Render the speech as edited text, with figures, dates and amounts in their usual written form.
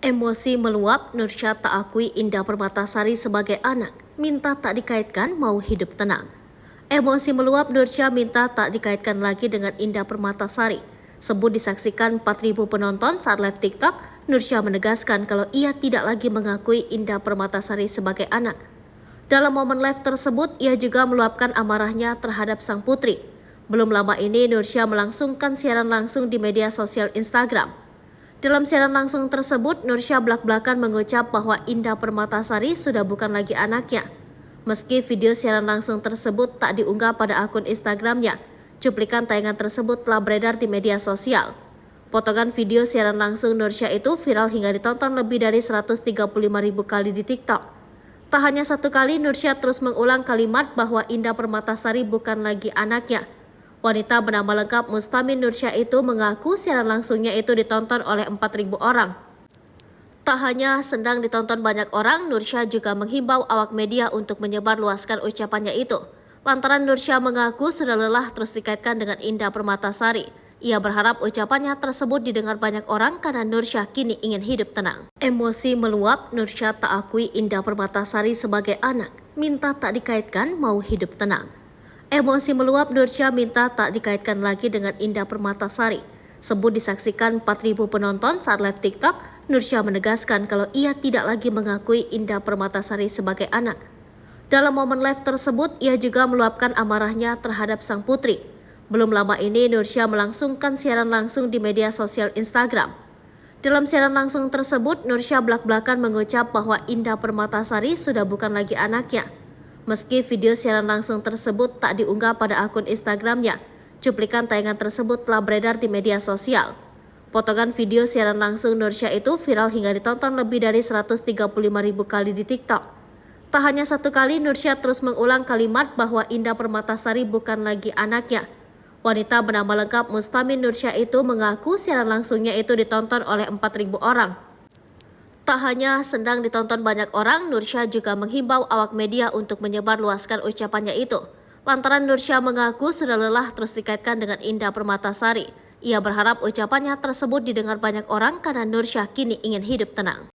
Emosi meluap, Nursyah tak akui Indah Permatasari sebagai anak, minta tak dikaitkan mau hidup tenang. Emosi meluap, Nursyah minta tak dikaitkan lagi dengan Indah Permatasari. Sebut disaksikan 4.000 penonton saat live TikTok, Nursyah menegaskan kalau ia tidak lagi mengakui Indah Permatasari sebagai anak. Dalam momen live tersebut, ia juga meluapkan amarahnya terhadap sang putri. Belum lama ini, Nursyah melangsungkan siaran langsung di media sosial Instagram. Dalam siaran langsung tersebut, Nursyah belak-belakan mengucap bahwa Indah Permatasari sudah bukan lagi anaknya. Meski video siaran langsung tersebut tak diunggah pada akun Instagramnya, cuplikan tayangan tersebut telah beredar di media sosial. Potongan video siaran langsung Nursyah itu viral hingga ditonton lebih dari 135.000 kali di TikTok. Tak hanya satu kali, Nursyah terus mengulang kalimat bahwa Indah Permatasari bukan lagi anaknya. Wanita bernama lengkap Mustamin Nursyah itu mengaku siaran langsungnya itu ditonton oleh 4.000 orang. Tak hanya sedang ditonton banyak orang, Nursyah juga menghimbau awak media untuk menyebarluaskan ucapannya itu. Lantaran Nursyah mengaku sudah lelah terus dikaitkan dengan Indah Permatasari. Ia berharap ucapannya tersebut didengar banyak orang karena Nursyah kini ingin hidup tenang. Emosi meluap, Nursyah tak akui Indah Permatasari sebagai anak, minta tak dikaitkan mau hidup tenang. Emosi meluap, Nursyah minta tak dikaitkan lagi dengan Indah Permatasari. Sebut disaksikan 4.000 penonton saat live TikTok, Nursyah menegaskan kalau ia tidak lagi mengakui Indah Permatasari sebagai anak. Dalam momen live tersebut, ia juga meluapkan amarahnya terhadap sang putri. Belum lama ini, Nursyah melangsungkan siaran langsung di media sosial Instagram. Dalam siaran langsung tersebut, Nursyah belak-belakan mengucap bahwa Indah Permatasari sudah bukan lagi anaknya. Meski video siaran langsung tersebut tak diunggah pada akun Instagramnya, cuplikan tayangan tersebut telah beredar di media sosial. Potongan video siaran langsung Nursyah itu viral hingga ditonton lebih dari 135.000 kali di TikTok. Tak hanya satu kali, Nursyah terus mengulang kalimat bahwa Indah Permatasari bukan lagi anaknya. Wanita bernama lengkap Mustamin Nursyah itu mengaku siaran langsungnya itu ditonton oleh 4.000 orang. Tak hanya sedang ditonton banyak orang, Nursyah juga menghimbau awak media untuk menyebarluaskan ucapannya itu. Lantaran Nursyah mengaku sudah lelah terus dikaitkan dengan Indah Permatasari. Ia berharap ucapannya tersebut didengar banyak orang karena Nursyah kini ingin hidup tenang.